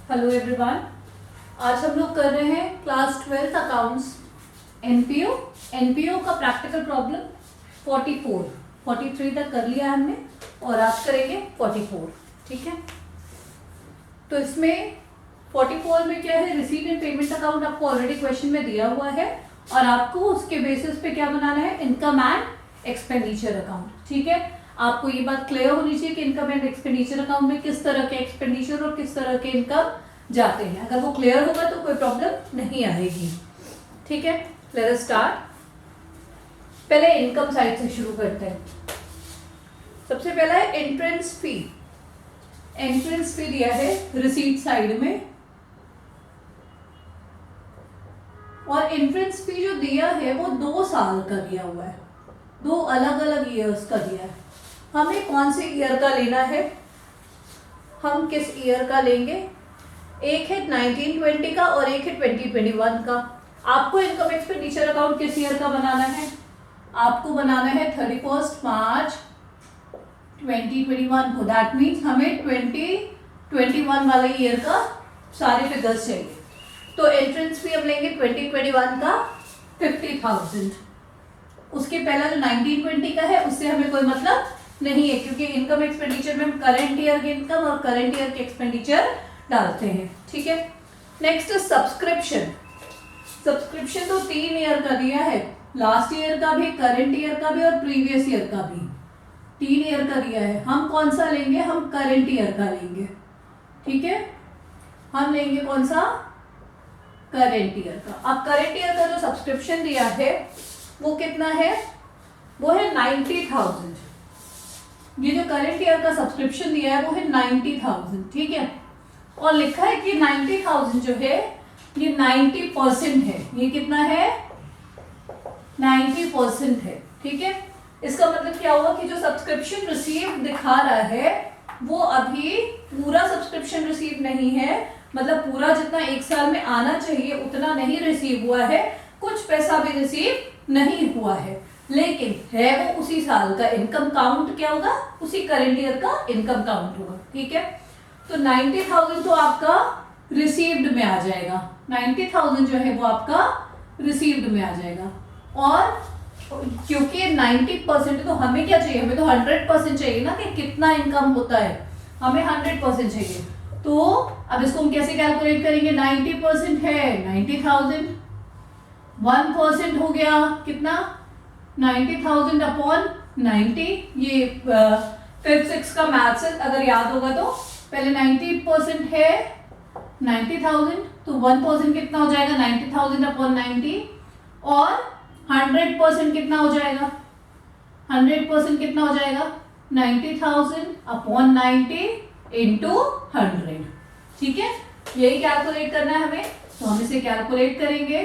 Hello everyone. आज हम लोग कर रहे हैं क्लास 12 अकाउंट्स एनपीओ का प्रैक्टिकल प्रॉब्लम 43 तक कर लिया हमने और आज करेंगे 44। ठीक है, तो इसमें 44 में क्या है, रिसीट एंड पेमेंट अकाउंट आपको ऑलरेडी क्वेश्चन में दिया हुआ है और आपको उसके बेसिस पे क्या बनाना है, इनकम एंड एक्सपेंडिचर अकाउंट। ठीक है, आपको ये बात क्लियर होनी चाहिए कि इनकम एंड एक्सपेंडिचर अकाउंट में किस तरह के एक्सपेंडिचर और किस तरह के इनकम जाते हैं। अगर वो क्लियर होगा तो कोई प्रॉब्लम नहीं आएगी। ठीक है, लेट अस स्टार्ट। पहले इनकम साइड से शुरू करते हैं। सबसे पहला है एंट्रेंस फी। एंट्रेंस फी दिया है रिसीट साइड में, और एंट्रेंस फी जो दिया है वो 2 साल का दिया हुआ है, 2 अलग अलग ईयर्स का दिया है। हमें कौन से ईयर का लेना है, हम किस ईयर का लेंगे, एक है 1920 का और एक है 2021 का। आपको इनकम एक्सपेंडिचर अकाउंट किस ईयर का बनाना है, आपको बनाना है 31 मार्च 2021 को। दैट मीन्स हमें 2021 वाले ईयर का सारे फिगर्स चाहिए। तो एंट्रेंस फी हम लेंगे 2021 का 50,000। उसके पहला जो 1920 का है उससे हमें कोई मतलब नहीं है, क्योंकि इनकम एक्सपेंडिचर में हम करंट ईयर के इनकम और करंट ईयर के एक्सपेंडिचर डालते हैं। ठीक है, नेक्स्ट सब्सक्रिप्शन। सब्सक्रिप्शन तो 3 ईयर का दिया है, लास्ट ईयर का भी, करंट ईयर का भी और प्रीवियस ईयर का भी 3 ईयर का दिया है। हम कौन सा लेंगे, हम करंट ईयर का लेंगे। ठीक है, हम लेंगे कौन सा, करंट ईयर का। अब करंट ईयर का जो सब्सक्रिप्शन दिया है वो कितना है, वो है 90,000। ये जो करंट ईयर का सब्सक्रिप्शन दिया है वो है 90,000। ठीक है, और लिखा है कि 90,000 जो है ये 90% है। ये कितना है, 90% है। ठीक है, इसका मतलब क्या हुआ कि जो सब्सक्रिप्शन रिसीव दिखा रहा है वो अभी पूरा सब्सक्रिप्शन रिसीव नहीं है, मतलब पूरा जितना एक साल में आना चाहिए उतना नहीं रिसीव हुआ है, कुछ पैसा भी रिसीव नहीं हुआ है, लेकिन है वो उसी साल का। इनकम काउंट क्या होगा, उसी करंट ईयर का इनकम काउंट होगा। ठीक है, तो 90,000 तो आपका रिसीव्ड में आ जाएगा, 90,000 जो है वो आपका रिसीव्ड में आ जाएगा। और क्योंकि 90% तो हमें क्या चाहिए, हमें तो 100% चाहिए ना कि कितना इनकम होता है, हमें 100% चाहिए। तो अब इसको हम कैसे कैलकुलेट करेंगे, 90% है 90,000, 1% हो गया कितना, 90,000 अपॉन 90। ये 5th 6th का मैथ्स है, अगर याद होगा तो पहले 90% है 90,000, तो 1% कितना हो जाएगा, 90,000 अपॉन 90, और 100% कितना हो जाएगा, 100% कितना हो जाएगा, 90,000 अपॉन 90 इंटू 100। ठीक है, यही कैलकुलेट करना है हमें, तो हम इसे कैलकुलेट करेंगे।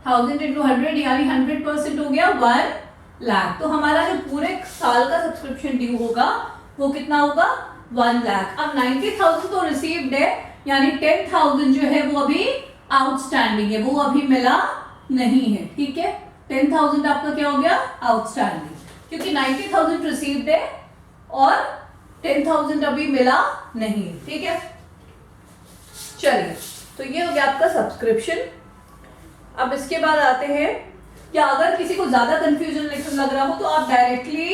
1000 इंटू 100 यानी 100% हो गया 1 लाख। तो हमारा जो पूरे साल का सब्सक्रिप्शन ड्यू होगा वो कितना होगा, 1 लाख। अब 90,000 तो रिसीव्ड है, यानी 10,000 जो है वो अभी आउटस्टैंडिंग है, वो अभी मिला नहीं है। ठीक है, 10,000 आपका क्या हो गया, आउटस्टैंडिंग, क्योंकि 90,000 रिसीव्ड है और 10,000 अभी मिला नहीं है। ठीक है, चलिए, तो ये हो गया आपका सब्सक्रिप्शन। अब इसके बाद आते हैं, क्या अगर किसी को ज्यादा कंफ्यूजन लग रहा हो तो आप डायरेक्टली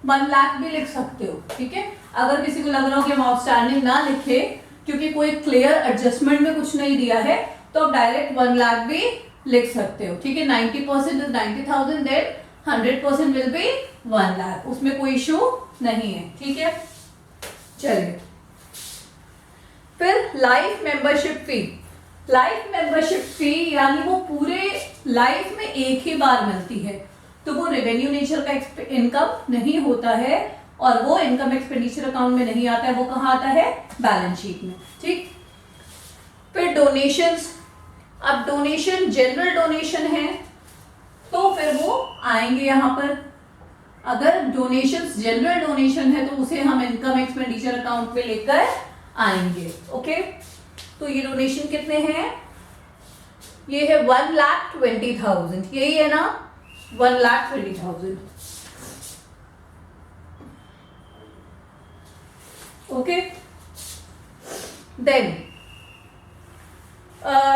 1 लाख भी लिख सकते हो। ठीक है, अगर किसी को लग रहा हो कि हम आउटस्टैंडिंग ना लिखे क्योंकि कोई क्लियर एडजस्टमेंट में कुछ नहीं दिया है, तो आप डायरेक्ट 1 लाख भी लिख सकते हो। ठीक है, 90% is 90,000, then 100% will be 1 lakh, उसमें कोई इशू नहीं है। ठीक है, चलिए फिर life membership fee. Life membership fee यानी वो पूरे लाइफ में एक ही बार मिलती है, तो वो रेवेन्यू नेचर का इनकम नहीं होता है और वो इनकम एक्सपेंडिचर अकाउंट में नहीं आता है, वो कहाँ आता है, बैलेंस शीट में। ठीक, फिर डोनेशंस। अब डोनेशन जनरल डोनेशन है तो फिर वो आएंगे यहाँ पर। अगर डोनेशंस जनरल डोनेशन है तो उसे हम इनकम एक्सपेंडिचर अकाउंट में लेकर आएंगे। ओके, तो ये डोनेशन कितने हैं, ये है 1,20,000, यही है ना, 1,20,000। ओके, देन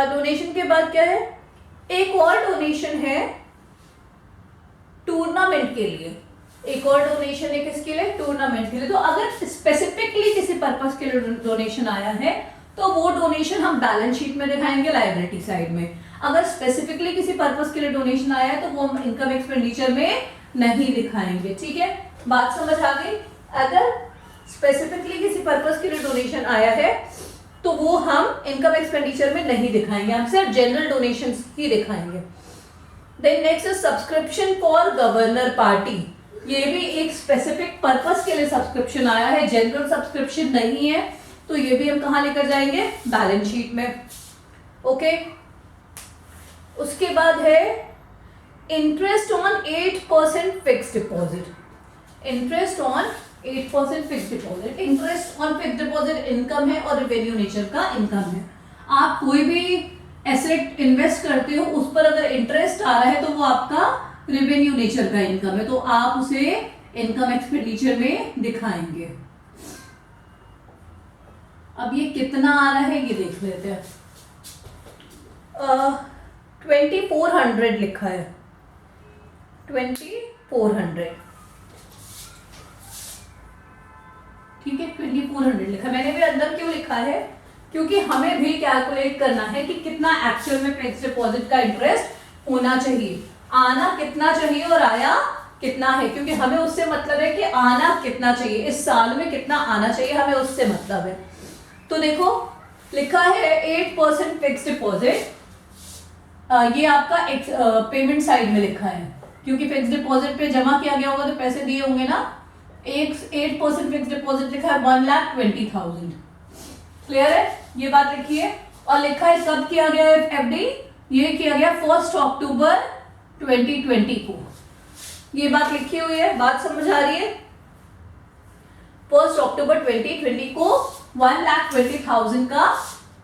डोनेशन के बाद क्या है, एक और डोनेशन है टूर्नामेंट के लिए। एक और डोनेशन है किसके लिए, टूर्नामेंट के लिए। तो अगर स्पेसिफिकली किसी पर्पस के लिए डोनेशन आया है तो वो डोनेशन हम बैलेंस शीट में दिखाएंगे लायबिलिटी साइड में। अगर स्पेसिफिकली किसी पर्पस के लिए डोनेशन आया है तो वो हम इनकम एक्सपेंडिचर में नहीं दिखाएंगे। ठीक है, बात समझ आ गई। अगर स्पेसिफिकली किसी पर्पस के लिए डोनेशन आया है तो वो हम इनकम एक्सपेंडिचर में नहीं दिखाएंगे, हम सिर्फ जनरल डोनेशन ही दिखाएंगे। Then next subscription for governor party. ये भी एक स्पेसिफिक पर्पस के लिए सब्सक्रिप्शन आया है, जनरल सब्सक्रिप्शन नहीं है, तो ये भी हम कहां लेकर जाएंगे, बैलेंस शीट में। ओके, उसके बाद है interest on 8% fix deposit. Interest on 8% fix deposit, interest on fix deposit income है और रेवेन्यू नेचर का इनकम है। आप कोई भी एसेट इन्वेस्ट करते हो उस पर अगर इंटरेस्ट आ रहा है तो वो आपका रेवेन्यू नेचर का इनकम है, तो आप उसे इनकम एक्सपेंडिचर में दिखाएंगे। अब ये कितना आ रहा है ये देख लेते हैं। 2400 लिखा है, 2400। ठीक है, 2400 लिखा। मैंने भी अंदर क्यों लिखा है, क्योंकि हमें भी कैलकुलेट करना है कि कितना एक्चुअल में फिक्स डिपॉजिट का इंटरेस्ट होना चाहिए, आना कितना चाहिए और आया कितना है, क्योंकि हमें उससे मतलब है कि आना कितना चाहिए, इस साल में कितना आना चाहिए, हमें उससे मतलब है। तो देखो लिखा है 8% फिक्स डिपॉजिट, ये आपका पेमेंट साइड में लिखा है, क्योंकि फिक्स डिपॉजिट पे जमा किया गया होगा तो पैसे दिए होंगे ना। 8% फिक्स डिपॉजिट लिखा है 1,20,000। क्लियर है, ये बात लिखी है। और लिखा है कब किया गया है एफडी, ये किया गया 1 अक्टूबर 2020 को। ये बात लिखी हुई है, बात समझ आ रही है। 1 अक्टूबर 2020 को 1,20,000 का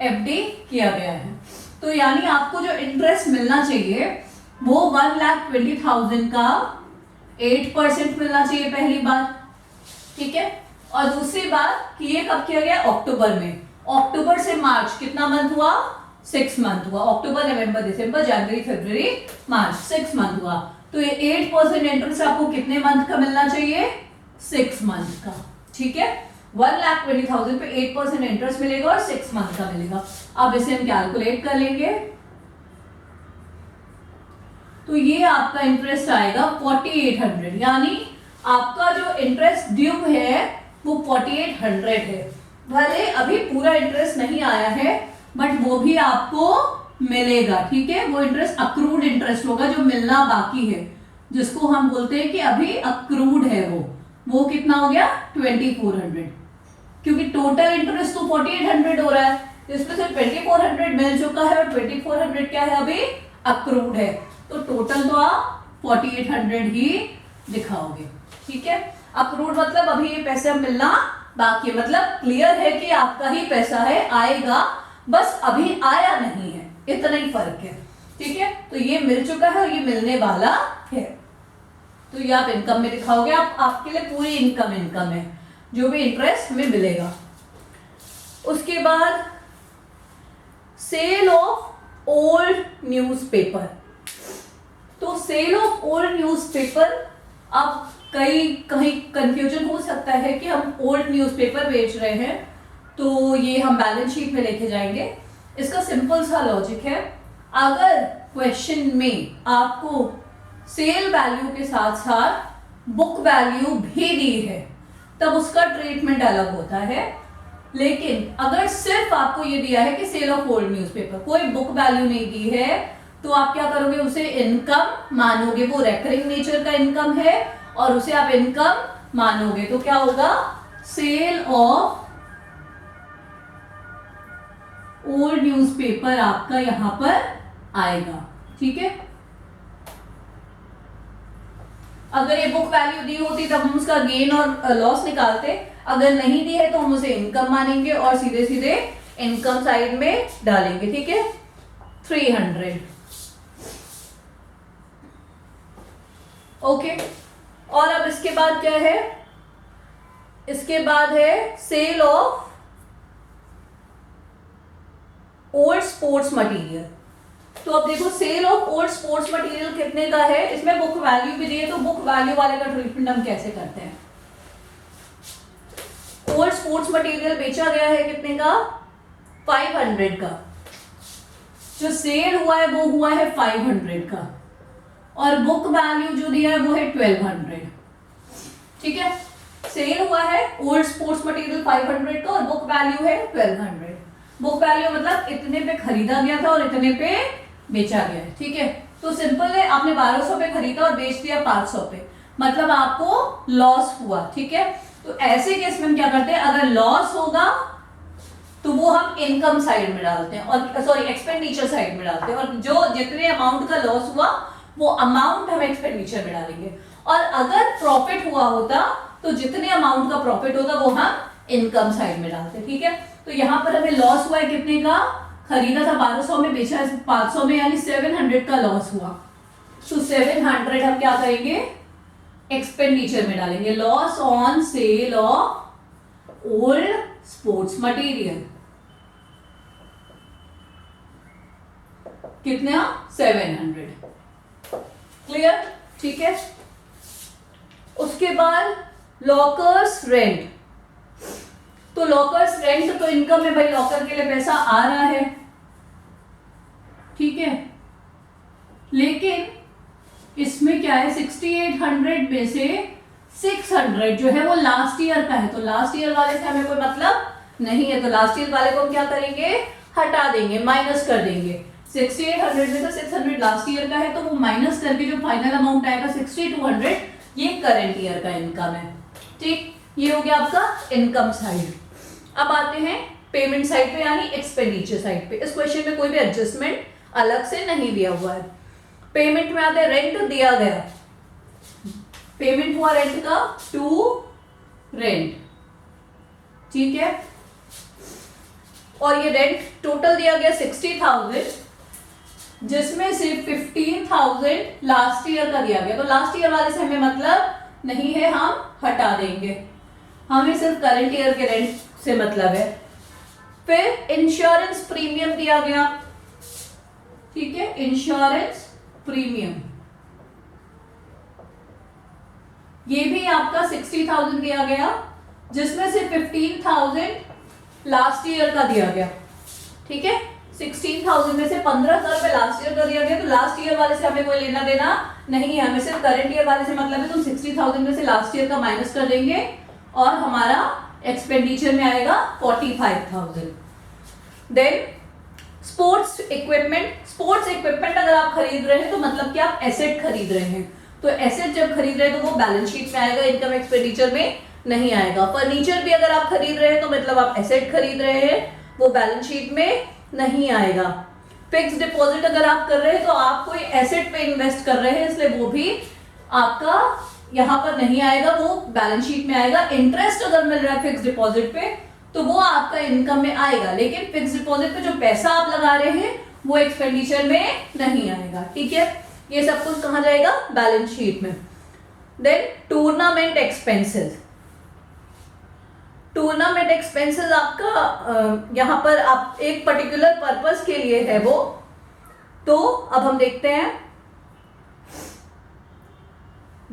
एफडी किया गया है। तो यानी आपको जो इंटरेस्ट मिलना चाहिए वो 1,20,000 का 8% मिलना चाहिए, पहली बात। ठीक है, और दूसरी बात कि ये कब किया गया, अक्टूबर में। अक्टूबर से मार्च कितना मंथ हुआ, 6 मंथ हुआ। अक्टूबर, नवंबर, दिसंबर, जनवरी, फरवरी, मार्च, 6 मंथ हुआ। तो ये 8% इंटरेस्ट आपको कितने मंथ का मिलना चाहिए, 6 मंथ का। ठीक है, 1,20,000 पे 8% इंटरेस्ट मिलेगा और 6 मंथ का मिलेगा। अब इसे हम कैलकुलेट कर लेंगे। तो ये आपका इंटरेस्ट आएगा 4800, यानी आपका जो इंटरेस्ट ड्यू है वो 4800 है। भले अभी पूरा इंटरेस्ट नहीं आया है बट वो भी आपको मिलेगा। ठीक है, वो इंटरेस्ट अक्रूड इंटरेस्ट होगा जो मिलना बाकी है, जिसको हम बोलते हैं कि अभी अक्रूड है। वो कितना हो गया 2400, क्योंकि टोटल इंटरेस्ट तो 4800 हो रहा है, इसमें से 2400 मिल चुका है और 2400 क्या है अभी अक्रूड है, तो टोटल तो आप 4800 ही दिखाओगे। ठीक है, अक्रूड मतलब अभी ये पैसे मिलना बाकी है, मतलब क्लियर है कि आपका ही पैसा है, आएगा, बस अभी आया नहीं है, इतना ही फर्क है। ठीक है, तो ये मिल चुका है और ये मिलने वाला है, तो ये आप इनकम में दिखाओगे। आपके लिए पूरी इनकम है जो भी इंटरेस्ट हमें मिलेगा। उसके बाद सेल ऑफ ओल्ड न्यूज़पेपर। तो सेल ऑफ ओल्ड न्यूज़पेपर, अब कहीं कंफ्यूजन हो सकता है कि हम ओल्ड न्यूज़पेपर बेच रहे हैं, तो ये हम बैलेंस शीट में लेके जाएंगे। इसका सिंपल सा लॉजिक है, अगर क्वेश्चन में आपको सेल वैल्यू के साथ साथ बुक वैल्यू भी दी है तब उसका ट्रीटमेंट अलग होता है। लेकिन अगर सिर्फ आपको ये दिया है कि सेल ऑफ ओल्ड न्यूज़पेपर, कोई बुक वैल्यू नहीं दी है, तो आप क्या करोगे, उसे इनकम मानोगे। वो रेकरिंग नेचर का इनकम है और उसे आप इनकम मानोगे, तो क्या होगा, सेल ऑफ ओल्ड न्यूज़पेपर आपका यहां पर आएगा। ठीक है, अगर ये बुक वैल्यू दी होती तब हम उसका गेन और लॉस निकालते, अगर नहीं दी है तो हम उसे इनकम मानेंगे और सीधे सीधे इनकम साइड में डालेंगे। ठीक है, 300। ओके, और अब इसके बाद क्या है, इसके बाद है sale of old sports material. तो अब देखो sale of old sports material कितने का है, इसमें बुक वैल्यू भी दी है, तो बुक वैल्यू वाले का ट्रीटमेंट हम कैसे करते हैं। ओल्ड स्पोर्ट्स मटेरियल बेचा गया है कितने का, 500 का, जो सेल हुआ है वो हुआ है 500 का, और बुक वैल्यू जो दिया है वो है 1200। ठीक है, सेल हुआ है ओल्ड स्पोर्ट्स मटेरियल 500 का और बुक वैल्यू है 1200। बुक वैल्यू मतलब इतने पे खरीदा गया था और इतने पे बेचा गया है। ठीक है, तो सिंपल है, आपने 1200 पे खरीदा और बेच दिया 500 पे, मतलब आपको लॉस हुआ। ठीक है, तो ऐसे केस में हम क्या करते हैं, अगर लॉस होगा तो वो हम इनकम साइड में डालते हैं, और सॉरी एक्सपेंडिचर साइड में डालते हैं, और जो जितने अमाउंट का लॉस हुआ वो अमाउंट हम एक्सपेंडिचर में डालेंगे, और अगर प्रॉफिट हुआ होता तो जितने अमाउंट का प्रॉफिट होता वो हम इनकम साइड में डालते हैं। ठीक है, तो यहाँ पर हमें लॉस हुआ है कितने का, खरीदा था 1200 में, बेचा है 500 में, यानी 700 का लॉस हुआ। तो 700 हम क्या करेंगे, एक्सपेंडिचर में डालेंगे, loss on sale of old sports material. कितना, 700। क्लियर। ठीक है, उसके बाद लॉकर्स रेंट। तो लॉकर्स रेंट तो इनकम है भाई, लॉकर के लिए पैसा आ रहा है। ठीक है, लेकिन इसमें क्या है, 6800 में से 600 जो है वो लास्ट ईयर का है, तो लास्ट ईयर वाले से हमें कोई मतलब नहीं है, तो लास्ट ईयर वाले को हम क्या करेंगे, हटा देंगे, माइनस कर देंगे। 6800 में से 600 लास्ट ईयर का है, तो वो माइनस करके जो फाइनल अमाउंट आएगा 6200, ये करंट ईयर का इनकम है। ठीक, ये हो गया आपका इनकम साइड। अब आते हैं पेमेंट साइड पे, यानी एक्सपेंडिचर साइड पे। इस क्वेश्चन में कोई भी एडजस्टमेंट अलग से नहीं दिया हुआ है। पेमेंट में आते हैं, रेंट दिया गया, पेमेंट हुआ रेंट का, टू रेंट। ठीक है, और ये रेंट टोटल दिया गया 60,000, जिसमें से 15,000 लास्ट ईयर का दिया गया, तो लास्ट ईयर वाले से हमें मतलब नहीं है, हम हटा देंगे, हमें सिर्फ करंट ईयर के रेंट से मतलब है। फिर इंश्योरेंस प्रीमियम दिया गया। ठीक है, इंश्योरेंस प्रीमियम, ये भी आपका 60,000 दिया गया, जिसमें से 15,000 लास्ट ईयर का दिया गया। ठीक है, 16,000 में से 15,000 रुपए लास्ट ईयर का दिया गया, तो लास्ट ईयर वाले से हमें कोई लेना देना नहीं है, हमें सिर्फ करंट ईयर वाले से मतलब है। तो 60,000 में से लास्ट ईयर का माइनस कर देंगे और हमारा एक्सपेंडिचर में आएगा 45,000। Then sports equipment. Sports equipment अगर आप खरीद रहे हैं तो मतलब कि आप एसेट खरीद रहे हैं, तो एसेट जब खरीद रहे हैं तो वो बैलेंस शीट में आएगा, इनकम एक्सपेंडिचर में नहीं आएगा। फर्नीचर भी अगर आप खरीद रहे हैं तो मतलब आप एसेट खरीद रहे हैं, वो बैलेंस शीट में नहीं आएगा। फिक्स डिपॉजिट अगर आप कर रहे हैं तो आप कोई एसेट पे इन्वेस्ट कर रहे हैं, इसलिए वो भी आपका यहाँ पर नहीं आएगा, वो बैलेंस शीट में आएगा। इंटरेस्ट अगर मिल रहा है फिक्स डिपॉजिट पे तो वो आपका इनकम में आएगा, लेकिन फिक्स डिपॉजिट पे जो पैसा आप लगा रहे हैं वो एक्सपेंडिचर में नहीं आएगा। ठीक है, ये सब कुछ कहाँ जाएगा, बैलेंस शीट में। Then tournament expenses. Tournament expenses आपका यहाँ पर आप एक पर्टिकुलर पर्पस के लिए है वो, तो अब हम देखते हैं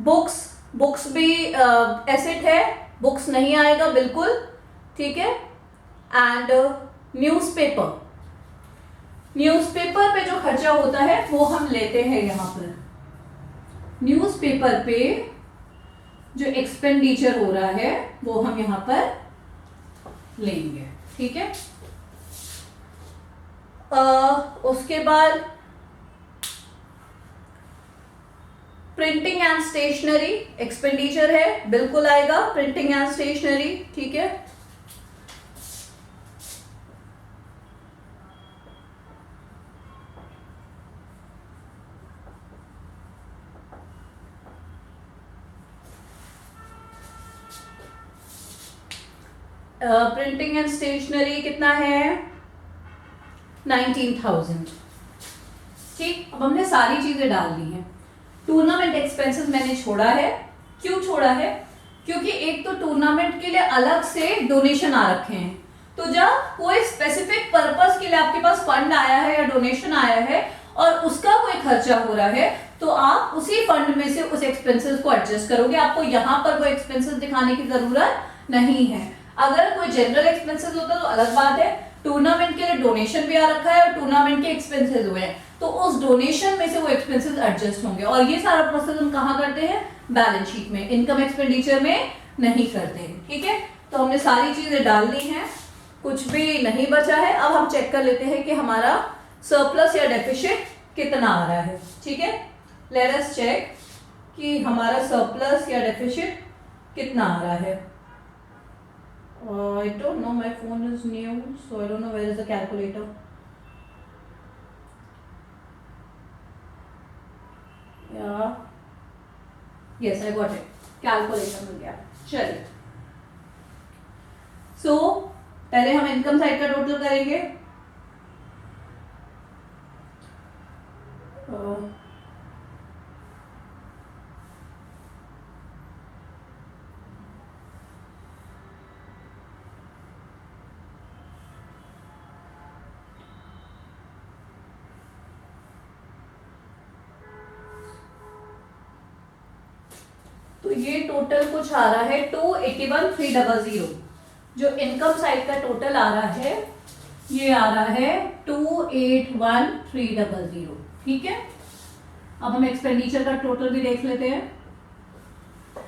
बुक्स। बुक्स भी एसेट है, बुक्स नहीं आएगा बिल्कुल। ठीक है, एंड न्यूज़पेपर। न्यूज़पेपर पे जो खर्चा होता है वो हम लेते हैं यहाँ पर। न्यूज़पेपर पे जो एक्सपेंडिचर हो रहा है वो हम यहाँ पर लेंगे। ठीक है, उसके बाद प्रिंटिंग एंड स्टेशनरी एक्सपेंडिचर है, बिल्कुल आएगा प्रिंटिंग एंड स्टेशनरी। ठीक है, प्रिंटिंग एंड स्टेशनरी कितना है, 19,000। ठीक, अब हमने सारी चीजें डाल दी हैं। टूर्नामेंट एक्सपेंसेस मैंने छोड़ा है, क्यों छोड़ा है, क्योंकि एक तो टूर्नामेंट के लिए अलग से डोनेशन आ रखे हैं, तो तो जब कोई स्पेसिफिक पर्पस के लिए आपके पास फंड आया है या डोनेशन आया है और उसका कोई खर्चा हो रहा है, तो आप उसी फंड में से उस एक्सपेंसेस को एडजस्ट करोगे। आपको यहाँ पर कोई एक्सपेंसेस दिखाने की जरूरत नहीं है। अगर कोई जनरल एक्सपेंसेस होता तो अलग बात है। टूर्नामेंट के लिए डोनेशन भी आ रखा है और टूर्नामेंट के एक्सपेंसेस हुए हैं, तो उस डोनेशन में से वो एक्सपेंसेस एडजस्ट होंगे। और ये सारा प्रोसेस हम कहाँ करते हैं? बैलेंस शीट में, इनकम एक्सपेंडिचर में नहीं करते हैं। ठीक है, तो हमने सारी चीजें डाल ली हैं, कुछ भी नहीं बचा है। अब हम चेक कर लेते हैं कि हमारा सरप्लस या डेफिसिट कितना आ रहा है। ठीक है, लेट अस चेक कि हमारा सरप्लस या डेफिसिट कितना आ रहा है। I don't know, my phone is new, so I don't know where is the calculator. Yeah, yes, I got it. Calculator मिल गया। चलिए, so पहले हम इनकम साइड का टोटल करेंगे। तो ये टोटल कुछ आ रहा है 281,300। जो इनकम साइड का टोटल आ रहा है ये आ रहा है 281,300। ठीक है, अब हम एक्सपेंडिचर का टोटल भी देख लेते हैं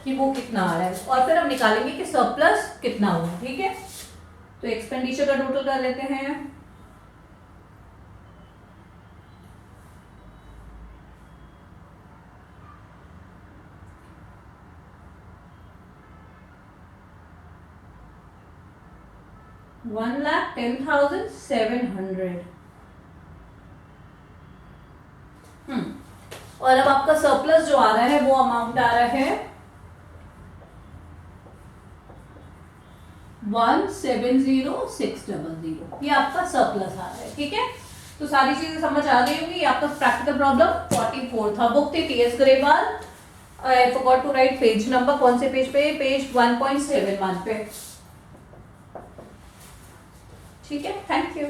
कि वो कितना आ रहा है और फिर हम निकालेंगे कि सरप्लस कितना हुआ। ठीक है, तो एक्सपेंडिचर का टोटल कर लेते हैं। $1,10,700। और अब आपका सरप्लस जो आ रहा है वो अमाउंट आ रहा है 170,600। ये आपका सरप्लस आ रहा है। ठीक है, तो सारी चीजें समझ आ गई होंगी। आपका प्रैक्टिकल प्रॉब्लम 44 था, बुक थी TS Grewal. I forgot to write page number, कौन से पेज पे? पेज 1.71 पे। ठीक है, थैंक यू।